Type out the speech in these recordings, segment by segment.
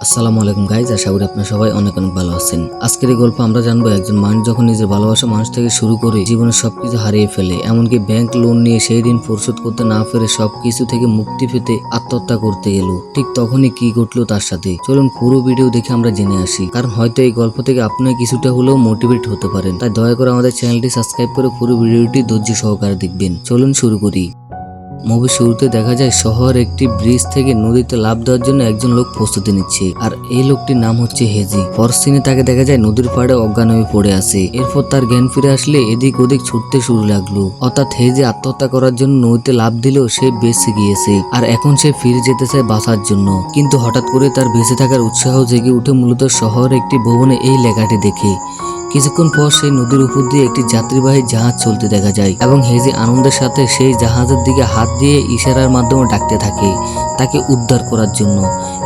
আসসালামু আলাইকুম গাইজ, আশা করি আপনারা সবাই অনেক অনেক ভালো আছেন। আজকের এই গল্প আমরা জানবো একজন মানুষ যখন নিজের ভালোবাসা মানুষ থেকে শুরু করে জীবনের সবকিছু হারিয়ে ফেলে, এমনকি ব্যাংক লোন নিয়ে সেই ঋণ পরিশোধ করতে না পেরে সবকিছু থেকে মুক্তি পেতে আত্মহত্যা করতে গেল। ঠিক তখনই কি ঘটলো তার সাথে, চলুন পুরো ভিডিও দেখে আমরা জেনে আসি। কারণ হয়তো এই গল্প থেকে আপনি কিছুটা হলেও মোটিভেট হতে পারেন। তাই দয়া করে আমাদের চ্যানেলটি সাবস্ক্রাইব করে পুরো ভিডিওটি ধৈর্য সহকারে দেখবেন। চলুন শুরু করি। মুভির শুরুতে দেখা যায় শহর একটি ব্রিজ থেকে নদীতে লাফ দেওয়ার জন্য একজন লোক প্রস্তুতি নিচ্ছে, আর এই লোকটির নাম হচ্ছে হেজি। পরের সিনে তাকে দেখা যায় নদীর পাড়ে অজ্ঞান হয়ে পড়ে আছে। এরপর তার জ্ঞান ফিরে আসলে এদিক ওদিক ছুটতে শুরু লাগলো। অর্থাৎ হেজি আত্মহত্যা করার জন্য নদীতে লাফ দিলেও সে বেঁচে গিয়েছে, আর এখন সে ফিরে যেতে চায় বাঁচার জন্য। কিন্তু হঠাৎ করে তার বেঁচে থাকার উৎসাহ জেগে উঠে মূলত শহর একটি ভবনে এই লেখাটি দেখে। কিছুক্ষণ পর সেই নদীর উপর দিয়ে একটি যাত্রীবাহী জাহাজ চলতে দেখা যায় এবং হেজি আনন্দের সাথে সেই জাহাজের দিকে হাত দিয়ে ইশারার মাধ্যমে ডাকতে থাকে তাকে উদ্ধার করার জন্য।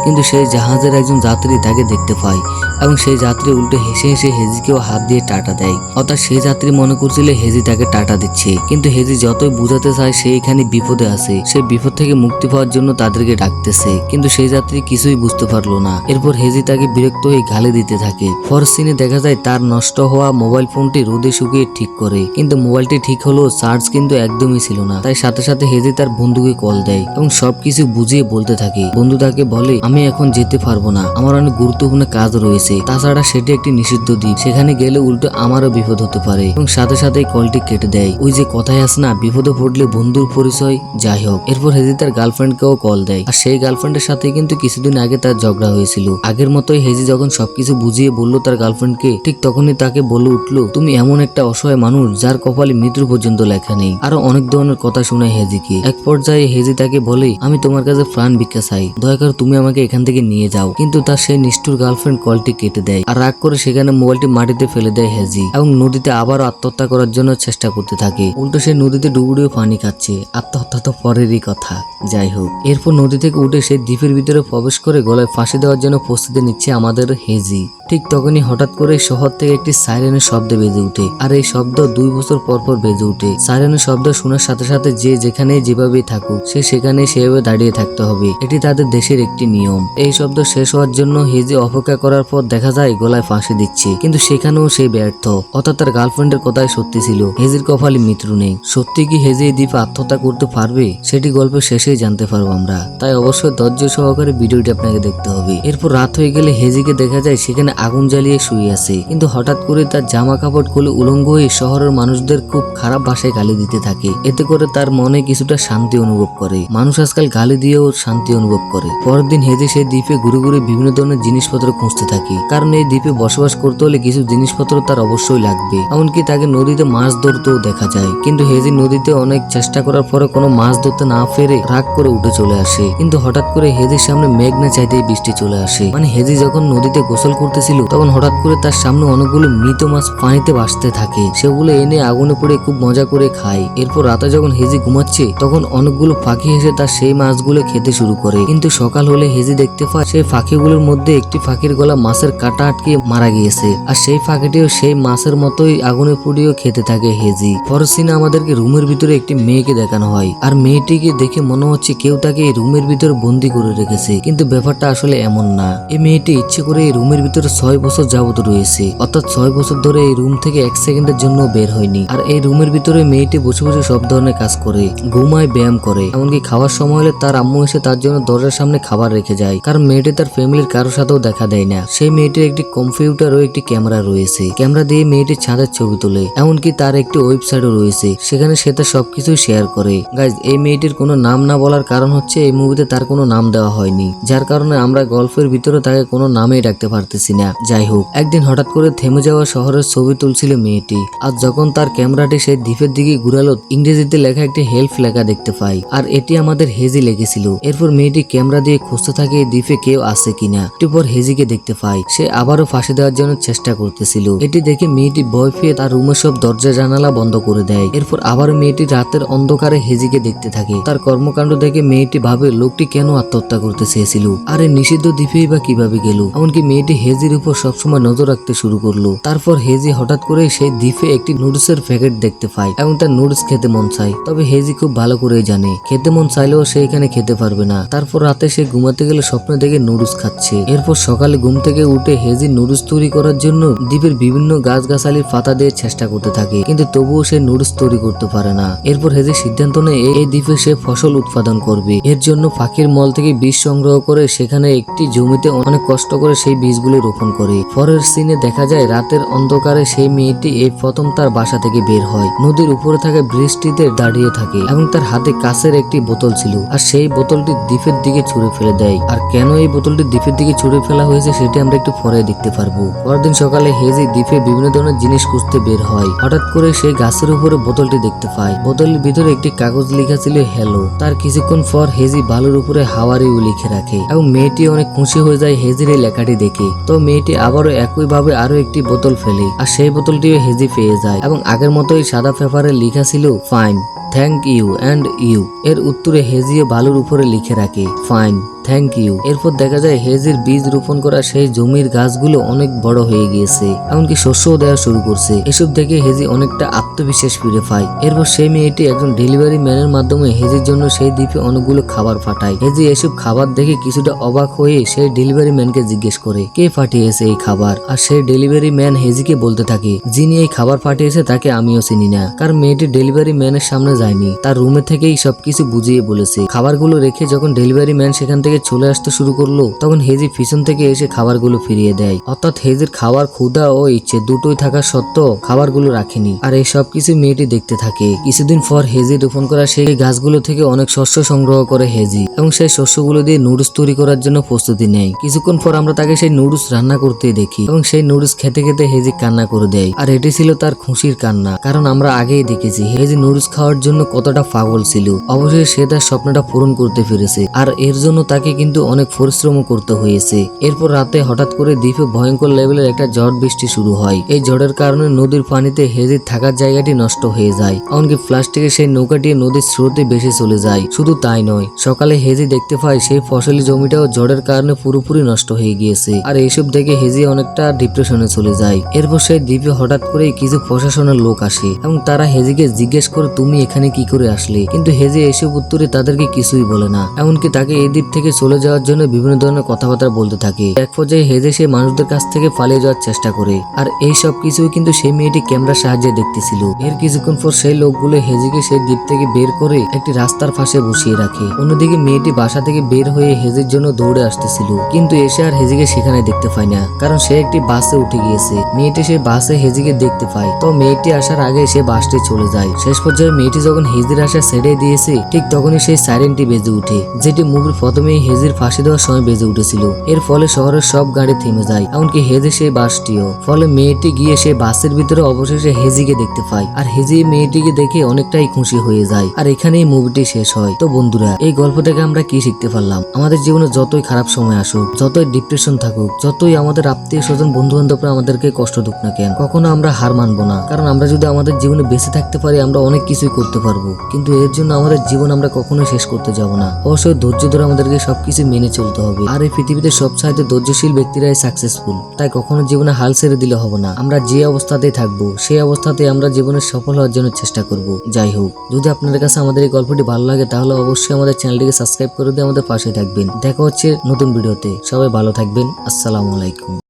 কিন্তু সেই জাহাজের একজন যাত্রী তাকে দেখতে পায় এবং সেই যাত্রী উল্টে হেসে হেসে হেজিকেও হাত দিয়ে টাটা দেয়। অর্থাৎ সেই যাত্রী মনে করছিল হেজি তাকে টাটা দিচ্ছে, কিন্তু হেজি যতই বুঝাতে চায় সে এখানে বিপদে আছে, সেই বিপদ থেকে মুক্তি পাওয়ার জন্য তাদেরকে ডাকতেছে। কিন্তু সেই যাত্রী কিছুই বুঝতে পারলো না। এরপর হেজি তাকে বিরক্ত হয়ে গালি দিতে থাকে। পরের সিনে দেখা যায় তার নষ্ট হওয়া মোবাইল ফোনটি রোদে শুকিয়ে ঠিক করে, কিন্তু মোবাইলটি ঠিক হলো চার্জ কিন্তু একদমই ছিল না। তাই সাথে সাথে হেজি তার বন্ধুকে কল দেয় এবং সবকিছু বুঝিয়ে বলতে থাকে। বন্ধু তাকে বলে, আমি এখন যেতে পারবো না, আমার অনেক গুরুত্বপূর্ণ কাজ রয়েছে, তাছাড়া সেটি একটি নিষিদ্ধ দ্বীপ, সেখানে গেলে উল্টো আমারও বিপদ হতে পারে। এবং সাথে সাথে কলটি কেটে দেয়। ওই যে কথায় আছে না, বিপদে পড়লে বন্ধুর পরিচয়। যাই হোক, এরপর হেজি তার গার্লফ্রেন্ডকেও কল দেয়, আর সেই গার্লফ্রেন্ডের সাথে কিন্তু কিছুদিন আগে তার ঝগড়া হয়েছিল। আগের মতোই হেজি যখন সবকিছু বুঝিয়ে বললো তার গার্লফ্রেন্ডকে, ঠিক তখনই তাকে বলে উঠলো, তুমি এমন একটা অসহায় মানুষ যার কপালে মৃত্যু পর্যন্ত লেখা নেই। আরো অনেক ধরনের কথা শোনায় হেজিকে। এক পর্যায়ে হেজি তাকে বলে, আমি তোমার কাছে প্রাণ ভিক্ষা চাই, দয়া করে তুমি আমাকে এখান থেকে নিয়ে যাও। কিন্তু তার সেই নিষ্ঠুর গার্লফ্রেন্ড কলটি কেটে দেয়, আর রাগ করে সেখানে মোবাইলটি মাটিতে ফেলে দেয় হেজি এবং নদীতে আবারও আত্মহত্যা করার জন্য চেষ্টা করতে থাকে। উল্টো সে নদীতে ডুবুডুবে পানি খাচ্ছে। আত্মহত্যা তো পরেরই কথা। যাই হোক, এরপর নদী থেকে উঠে সে দ্বীপের ভিতরে প্রবেশ করে গলায় ফাঁসি দেওয়ার জন্য প্রস্তুতি নিচ্ছে আমাদের হেজি। ঠিক তখনই হঠাৎ করে শহর থেকে একটি সাইরেনের শব্দ বেজে উঠে, আর এই শব্দ 2 বছর পর পর বেজে উঠে। সাইরেনের শব্দ শোনার সাথে সাথে যে যেখানে যেভাবেই থাকুক সে সেখানে সেভাবে দাঁড়িয়ে থাকতে হবে, এটি তাদের দেশের একটি নিয়ম। এই শব্দ শেষ হওয়ার জন্য হেজি অপেক্ষা করার পর দেখা যায় গলায় ফাঁসি দিচ্ছে, কিন্তু সেখানেও সে ব্যর্থ। অর্থাৎ তার গার্লফ্রেন্ডের কথাই সত্যি ছিল, হেজির কপালে মৃত্যু নেই। সত্যি কি হেজি এই দ্বীপে আত্মহত্যা করতে পারবে, সেটি গল্পের শেষেই জানতে পারবো আমরা। তাই অবশ্যই ধৈর্য সহকারে ভিডিওটি আপনাকে দেখতে হবে। এরপর রাত হয়ে গেলে হেজিকে দেখা যায় সেখানে আগুন জ্বালিয়ে শুয়ে আছে, কিন্তু হঠাৎ করে তার জামা কাপড় খুলে উলঙ্গ হয়ে শহরের মানুষদের খুব খারাপ ভাষায় গালি দিতে থাকে। এতে করে তার মনে কিছুটা শান্তি অনুভব করে। মানুষ আজকাল গালি দিয়েও শান্তি অনুভব করে। পরের দিন হেজি সেই দ্বীপে ঘুরে ঘুরে বিভিন্ন ধরনের জিনিসপত্র খুঁজতে থাকে, কারণ এই দ্বীপে বসবাস করতে হলে কিছু জিনিসপত্র তার অবশ্যই লাগবে। এমনকি তাকে নদীতে মাছ ধরতেও দেখা যায়, কিন্তু হেজি নদীতে অনেক চেষ্টা করার পরে কোনো মাছ ধরতে না পেরে রাগ করে উঠে চলে আসে। কিন্তু হঠাৎ করে হেজির সামনে মেঘ না চাইতেই বৃষ্টি চলে আসে। মানে হেজি যখন নদীতে গোসল করতেছিল তখন হঠাৎ করে তার সামনে অনেকগুলো মৃত মাছ পানিতে ভাসতে থাকে। সেগুলো এনে আগুনে পড়ে খুব মজা করে খায়। এরপর রাতে যখন হেজি ঘুমাচ্ছে তখন অনেকগুলো পাখি এসে তার সেই মাছগুলো খেতে শুরু করে। কিন্তু সকাল হলে হেজি দেখতে পায় সেই পাখিগুলোর মধ্যে একটি পাখির গলা মাছের কাঁটা আটকে মারা গিয়েছে, আর সেই পাখিটিও সেই মাছের মতোই আগুনে পুড়িয়েও খেতে থাকে হেজি। পরের সিনে আমাদেরকে রুমের ভিতরে একটি মেয়েকে দেখানো হয়, আর মেয়েটিকে দেখে মনে হচ্ছে কেউ তাকে এই রুমের ভিতরে বন্দি করে রেখেছে, কিন্তু ব্যাপারটা আসলে এমন না। এই মেয়েটি ইচ্ছে করে এই রুমের ভিতরে 6 বছর যাবত রয়েছে, অর্থাৎ 6 বছর ধরে এই রুম থেকে 1 সেকেন্ডের জন্য বের হয়নি। আর এই রুমের ভিতরে মেয়েটি বসে বসে সব ধরনের কাজ করে, ঘুমায়, ব্যায়াম করে, এমনকি খাওয়ার সময় হলে তার আম্মু এসে তার জন্য দরজার সামনে খাবার রেখে যায়, কারণ মেয়েটি তার ফ্যামিলির কারোর সাথেও দেখা দেয় না। সেই মেয়েটির একটি কম্পিউটার ও একটি ক্যামেরা রয়েছে, ক্যামেরা দিয়ে মেয়েটির ছাদের ছবি তোলে, এমনকি তার একটি ওয়েবসাইটও রয়েছে, সেখানে সে তার সবকিছু শেয়ার করে। গাইজ, এই মেয়েটির কোনো নাম না বলার কারণ হচ্ছে এই মুভিতে তার কোনো নাম দেওয়া হয়নি, যার কারণে আমরা গল্পের ভিতরে তাকে কোনো নামেই ডাকতে পারতেছি না। যাই হোক, একদিন হঠাৎ করে থেমে যাওয়া শহরের ছবি তুলছিল মেয়েটি, আর যখন তার ক্যামেরাটি সেই দ্বীপের দিকে ঘুরালো ইংরেজিতে লেখা একটি হেল্প লেখা দেখতে পাই, আর এটি আমাদের হেজি লেগেছিল। এরপর মেয়েটি ক্যামেরা দিয়ে খুঁজতে থাকে এই দ্বীপে কেউ আছে কিনা। একটু পর হেজিকে দেখতে পাই, সে আবারও ফাঁসি দেওয়ার জন্য চেষ্টা করতেছিল। এটি দেখে মেয়েটি ভয় পেয়ে তার রুমের সব দরজা জানালা বন্ধ করে দেয়। এরপর আবার মেয়েটি রাতের অন্ধকারে হেজিকে দেখতে থাকে। তার কর্মকাণ্ড দেখে মেয়েটি ভাবে লোকটি কেন আত্মহত্যা করতে চেয়েছিল, আর এই নিষিদ্ধ দ্বীপেই বা কিভাবে গেল। এমনকি মেয়েটি হেজির হেজির উপর সবসময় নজর রাখতে শুরু করলো। তারপর হেজি হঠাৎ করে সেই দ্বীপে একটি নুডলসের প্যাকেট দেখতে পায় এবং তার নুডলস খেতে মন চায়। তবে হেজি খুব ভালো করেই জানে খেতে মন চাইলেও সে এখানে খেতে পারবে না। তারপর রাতে সে ঘুমাতে গেলে স্বপ্ন দেখে নুডলস খাচ্ছে। এরপর সকালে ঘুম থেকে উঠে হেজি নুডলস তৈরি করার জন্য দ্বীপের বিভিন্ন গাছগাছালির পাতা দিয়ে চেষ্টা করতে থাকে, কিন্তু তবুও সে নুডলস তৈরি করতে পারে না। এরপর হেজি সিদ্ধান্ত নেয় এই দ্বীপে সে ফসল উৎপাদন করবে। এর জন্য পাখির মল থেকে বীজ সংগ্রহ করে সেখানে একটি জমিতে অনেক কষ্ট করে সেই বীজগুলো রোপণ করে। পরের সিনে দেখা যায় রাতের অন্ধকারে সেই মেয়েটি এই প্রথম তার বাসা থেকে বের হয়। নদীর উপরে থাকা ব্রিজটিতে দাঁড়িয়ে থাকে এবং তার হাতে কাঁচের একটি বোতল ছিল, আর সেই বোতলটি দ্বীপের দিকে ছুঁড়ে ফেলে দেয়। আর কেন এই বোতলটি দ্বীপের দিকে ছুঁড়ে ফেলা হয়েছে সেটি আমরা একটু পরে দেখতে পারবো। পরদিন সকালে হেজি দ্বীপে বিভিন্ন ধরনের জিনিস খুঁজতে বের হয়। হঠাৎ করে সেই গাছের উপরে বোতলটি দেখতে পায়। বোতলের ভিতরে একটি কাগজ লেখা ছিল হ্যালো। তার কিছুক্ষণ পর হেজি বালুর উপরে হাওয়ারিও লিখে রাখে এবং মেয়েটি অনেক খুশি হয়ে যায় হেজির এই লেখাটি দেখে। তো মেয়েটি আবারও একইভাবে আরো একটি বোতল ফেলে, আর সেই বোতলটিও হেজি পেয়ে যায় এবং আগের মতোই সাদা পেপারে লেখা ছিল fine, thank you and you. এর উত্তরে হেজিও বালুর উপরে লিখে রাখে ফাইন, থ্যাংক ইউ। এরপর দেখা যায় হেজির বীজ রোপণ করা সেই জমির গাছগুলো অনেক বড় হয়ে গিয়েছে, এমনকি শস্যও দেওয়া শুরু করছে। এসব দেখে হেজি অনেকটা আত্মবিশ্বাস ফিরে পায়। এরপর সেই মেয়েটি একজন ডেলিভারি ম্যানের মাধ্যমে হেজির জন্য সেই দ্বীপে অনেকগুলো খাবার পাঠায়। হেজি এসব খাবার দেখে কিছুটা অবাক হয়ে সেই ডেলিভারি ম্যানকে জিজ্ঞেস করে কে পাঠিয়েছে এই খাবার, আর সেই ডেলিভারি ম্যান হেজিকে বলতে থাকে যিনি এই খাবার পাঠিয়েছে তাকে আমিও চিনি না, কারণ মেয়েটি ডেলিভারি ম্যানের সামনে যায়নি, তার রুমে থেকেই সবকিছু বুঝিয়ে বলেছে। খাবারগুলো রেখে যখন ডেলিভারি ম্যান সেখান থেকে চলে আসতে শুরু করলো তখন হেজি পিছন থেকে এসে খাবারগুলো ফিরিয়ে দেয়। অর্থাৎ হেজির খাওয়ার ক্ষুধা ও ইচ্ছে দুটোই থাকা সত্ত্বেও খাবারগুলো রাখেনি। আর এই সবকিছু মেয়েটি দেখতে থাকে। কিছুদিন পর হেজি রোপণ করা সেই গাছগুলো থেকে অনেক শস্য সংগ্রহ করে হেজি এবং সেই শস্যগুলো দিয়ে নুডলস তৈরি করার জন্য প্রস্তুতি নেয়। কিছুক্ষণ পর আমরা তাকে সেই নুডলস রান্না করতে দেখি এবং সেই নুডলস খেতে খেতে হেজি কান্না করে দেয়। আর এটি ছিল তার খুশির কান্না, কারণ আমরা আগেই দেখেছি হেজি নুডলস খাওয়ার জন্য কতটা পাগল ছিল। অবশেষে সে তার স্বপ্নটা পূরণ করতে পেরেছে, আর এর জন্য তাকে কিন্তু অনেক পরিশ্রম করতে হয়েছে। এরপর রাতে হঠাৎ করে দ্বীপে ভয়ঙ্কর লেভেলের একটা ঝড় বৃষ্টি শুরু হয়। এই ঝড়ের কারণে নদীর পানিতে হেজির থাকার জায়গাটি নষ্ট হয়ে যায়, এমনকি প্লাস্টিকের সেই নৌকাটি নদীর স্রোতে ভেসে চলে যায়। শুধু তাই নয়, সকালে হেজি দেখতে পায় সেই ফসলি জমিটাও ঝড়ের কারণে পুরোপুরি নষ্ট হয়ে গিয়েছে। আর এইসব দেখে হেজি অনেকটা ডিপ্রেশনে চলে যায়। এরপর সেই দ্বীপে হঠাৎ করে কিছু প্রশাসনের লোক আসে এবং তারা হেজিকে জিজ্ঞেস করে তুমি এখানে কি করে আসলে, কিন্তু হেজি এসব উত্তরে তাদেরকে কিছুই বলে না, এমনকি তাকে এই দ্বীপ থেকে চলে যাওয়ার জন্য বিভিন্ন ধরনের কথাবার্তা বলতে থাকে। এক পর্যায়ে হেজি সেই মানুষদের কাছ থেকে পালিয়ে যাওয়ার চেষ্টা করে, আর এই সব কিছুই কিন্তু সেই মেয়েটি ক্যামেরার সাহায্যে দেখতেছিল। এর কিছুক্ষণ পর সেই লোকগুলো হেজিকে সেই দ্বীপ থেকে বের করে একটি রাস্তার পাশে বসিয়ে রাখে। অন্যদিকে মেয়েটি বাসা থেকে বের হয়ে হেজির জন্য দৌড়ে আসতেছিল, কিন্তু এসে আর হেজিকে সেখানে দেখতে পায় না, কারণ সে একটি বাসে উঠে গিয়েছে। মেয়েটি সেই বাসে হেজিকে দেখতে পায়, তো মেয়েটি আসার আগে সে বাসটি চলে যায়। শেষ পর্যায়ে মেয়েটি যখন হেজির আশা ছেড়ে দিয়েছে ঠিক তখনই সেই সাইরেনটি বেজে উঠে, যেটি মুভির প্রথমেই হেজির ফাঁসি দেওয়ার সময় বেজে উঠেছিল। এর ফলে শহরের সব গাড়ি থেমে যায়, এমনকি হেজি সেই বাসটিও। ফলে মেয়েটি গিয়ে সেই বাসের ভিতরে অবশেষে হেজিকে দেখতে পায়, আর হেজি মেয়েটিকে দেখে অনেকটাই খুশি হয়ে যায়। আর এখানেই মুভিটি শেষ হয়। তো বন্ধুরা, এই গল্প থেকে আমরা কি শিখতে পারলাম? আমাদের জীবনে যতই খারাপ সময় আসুক, যতই ডিপ্রেশন থাকুক, যতই আমাদের আত্মীয় স্বজন বন্ধু বান্ধবরা আমাদেরকে কষ্ট দুক না কেন, কখনো আমরা হার মানবো না। কারণ আমরা যদি আমাদের জীবনে বেঁচে থাকতে পারি আমরা অনেক কিছুই করতে পারবো, কিন্তু এর জন্য আমাদের জীবন আমরা কখনোই শেষ করতে যাব না। অবশ্যই ধৈর্য ধরে আমাদেরকে সবকিছু মেনে চলতে হবে। আর এই পৃথিবীতে সবচাইতে ধৈর্যশীল ব্যক্তিরাই সাকসেসফুল। তাই কখনো জীবনে হাল ছেড়ে দিলে হবে না। আমরা যে অবস্থাতেই থাকবো সেই অবস্থাতে আমরা জীবনে সফল হওয়ার জন্য চেষ্টা করব। যাই হোক, যদি আপনাদের কাছে আমাদের এই গল্পটি ভালো লাগে তাহলে অবশ্যই আমাদের চ্যানেলটিকে সাবস্ক্রাইব করে দিয়ে আমাদের পাশে থাকবেন। দেখা হচ্ছে নতুন ভিডিওতে। সবাই ভালো থাকবেন। আসসালামু আলাইকুম।